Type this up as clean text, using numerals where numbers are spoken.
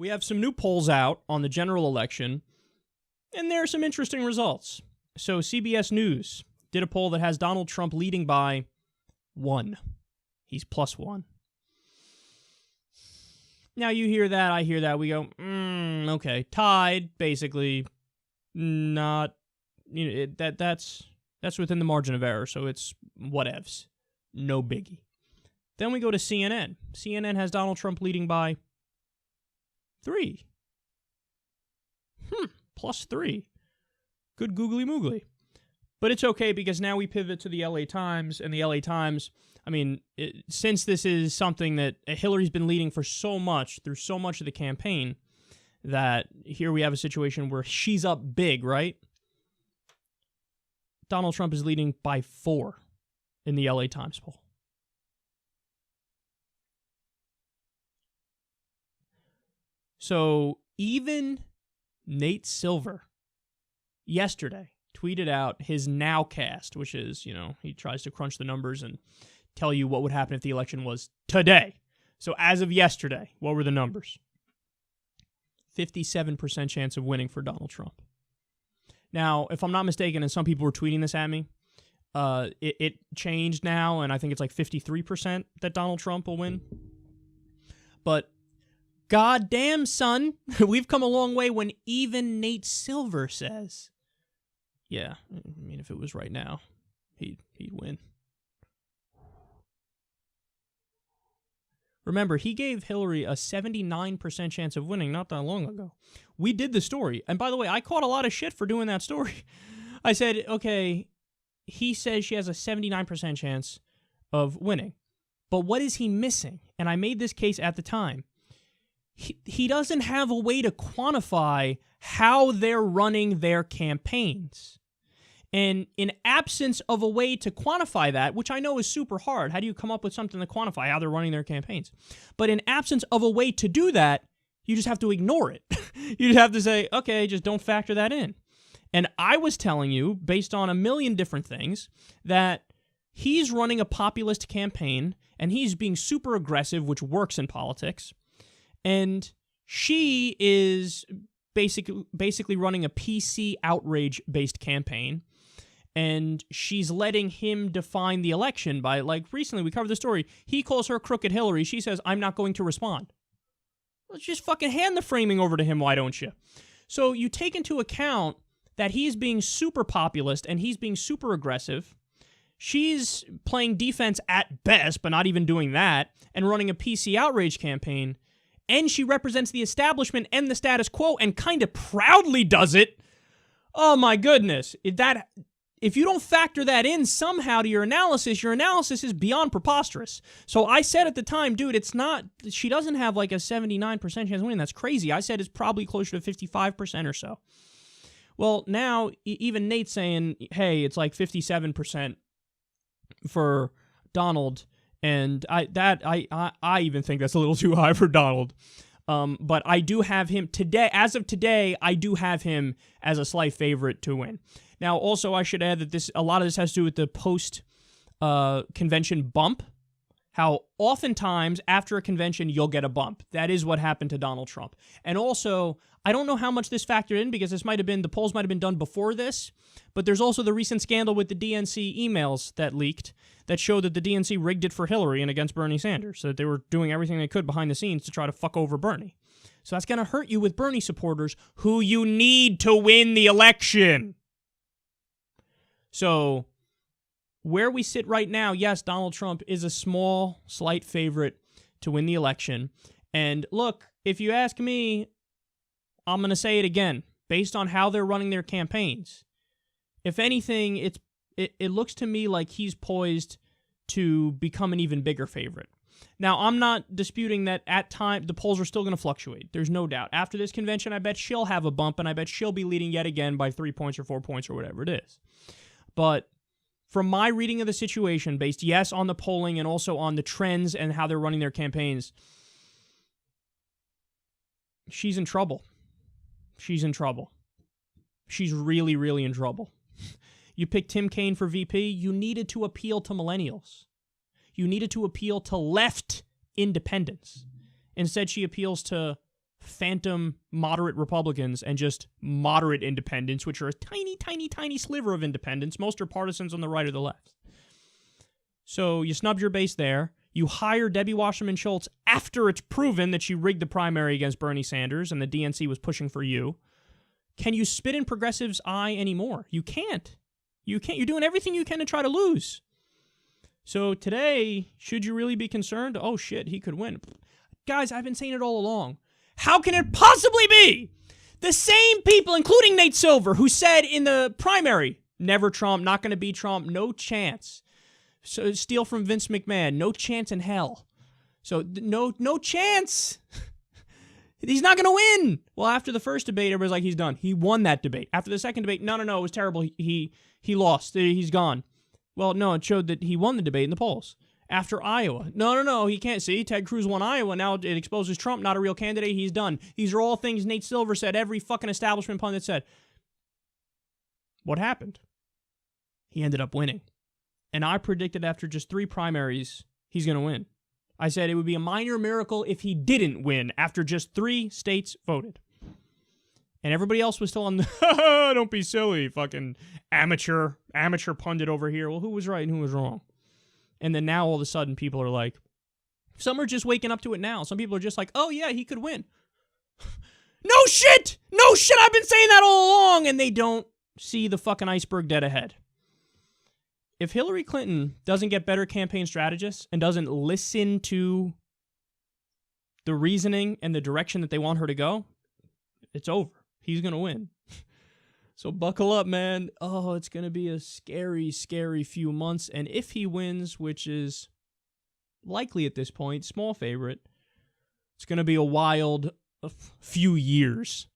we have some new polls out on the general election, and there are some interesting results. So CBS News did a poll that has Donald Trump leading by 1. He's +1. Now you hear that, I hear that, we go, okay, tied, basically, not, that's within the margin of error, so it's whatevs, no biggie. Then we go to CNN. CNN has Donald Trump leading by 3. +3. Good googly moogly. But it's okay because now we pivot to the LA Times, and the LA Times, since this is something that Hillary's been leading for so much, through so much of the campaign, that here we have a situation where she's up big, right? Donald Trump is leading by 4 in the LA Times poll. So even Nate Silver yesterday tweeted out his nowcast, which is, he tries to crunch the numbers and tell you what would happen if the election was today. So as of yesterday, what were the numbers? 57% chance of winning for Donald Trump. Now, if I'm not mistaken, and some people were tweeting this at me, it changed now, and I think it's like 53% that Donald Trump will win. But goddamn, son, we've come a long way when even Nate Silver says, yeah, if it was right now, he'd win. Remember, he gave Hillary a 79% chance of winning not that long ago. We did the story. And by the way, I caught a lot of shit for doing that story. I said, okay, he says she has a 79% chance of winning. But what is he missing? And I made this case at the time. He doesn't have a way to quantify how they're running their campaigns. And in absence of a way to quantify that, which I know is super hard, how do you come up with something to quantify how they're running their campaigns? But in absence of a way to do that, you just have to ignore it. You just have to say, okay, just don't factor that in. And I was telling you, based on a million different things, that he's running a populist campaign, and he's being super aggressive, which works in politics. And she is basically running a PC outrage-based campaign. And she's letting him define the election by, recently we covered the story. He calls her crooked Hillary. She says, I'm not going to respond. Let's just fucking hand the framing over to him, why don't you? So you take into account that he's being super populist and he's being super aggressive. She's playing defense at best, but not even doing that, and running a PC outrage campaign. And she represents the establishment and the status quo and kind of proudly does it. Oh my goodness. If you don't factor that in somehow to your analysis is beyond preposterous. So I said at the time, dude, she doesn't have like a 79% chance of winning. That's crazy. I said it's probably closer to 55% or so. Well, now even Nate's saying, hey, it's like 57% for Donald. And I even think that's a little too high for Donald. But I do have him today, as of today, I do have him as a slight favorite to win. Now, also, I should add that a lot of this has to do with the post-convention bump. How oftentimes, after a convention, you'll get a bump. That is what happened to Donald Trump. And also, I don't know how much this factored in, because the polls might have been done before this, but there's also the recent scandal with the DNC emails that leaked that showed that the DNC rigged it for Hillary and against Bernie Sanders, so that they were doing everything they could behind the scenes to try to fuck over Bernie. So that's going to hurt you with Bernie supporters who you need to win the election. So where we sit right now, yes, Donald Trump is a small, slight favorite to win the election. And look, if you ask me, I'm going to say it again, based on how they're running their campaigns. If anything, it looks to me like he's poised to become an even bigger favorite. Now, I'm not disputing that at time the polls are still going to fluctuate. There's no doubt. After this convention, I bet she'll have a bump, and I bet she'll be leading yet again by 3 points or 4 points or whatever it is. But from my reading of the situation, based, yes, on the polling and also on the trends and how they're running their campaigns, she's in trouble. She's in trouble. She's really, really in trouble. You picked Tim Kaine for VP. You needed to appeal to millennials. You needed to appeal to left independents. Instead, she appeals to phantom moderate Republicans and just moderate independents, which are a tiny, tiny, tiny sliver of independents. Most are partisans on the right or the left. So you snubbed your base there. You hire Debbie Wasserman Schultz after it's proven that she rigged the primary against Bernie Sanders and the DNC was pushing for you. Can you spit in progressives' eye anymore? You can't. You can't. You're doing everything you can to try to lose. So today, should you really be concerned? Oh shit, he could win. Guys, I've been saying it all along. How can it possibly be the same people, including Nate Silver, who said in the primary, never Trump, not going to beat Trump, no chance. So steal from Vince McMahon, no chance in hell. So no chance. He's not going to win. Well, after the first debate, everybody's like, he's done. He won that debate. After the second debate, no, it was terrible. He lost. He's gone. Well, no, it showed that he won the debate in the polls. After Iowa, no, he can't. See, Ted Cruz won Iowa. Now it exposes Trump, not a real candidate. He's done. These are all things Nate Silver said, every fucking establishment pundit said. What happened? He ended up winning. And I predicted after just 3 primaries, he's going to win. I said it would be a minor miracle if he didn't win after just 3 states voted. And everybody else was still on the, don't be silly, fucking amateur pundit over here. Well, who was right and who was wrong? And then now all of a sudden people are like, some are just waking up to it now. Some people are just like, oh yeah, he could win. No shit, I've been saying that all along. And they don't see the fucking iceberg dead ahead. If Hillary Clinton doesn't get better campaign strategists and doesn't listen to the reasoning and the direction that they want her to go, it's over. He's going to win. So buckle up, man. Oh, it's going to be a scary, scary few months. And if he wins, which is likely at this point, small favorite, it's going to be a wild few years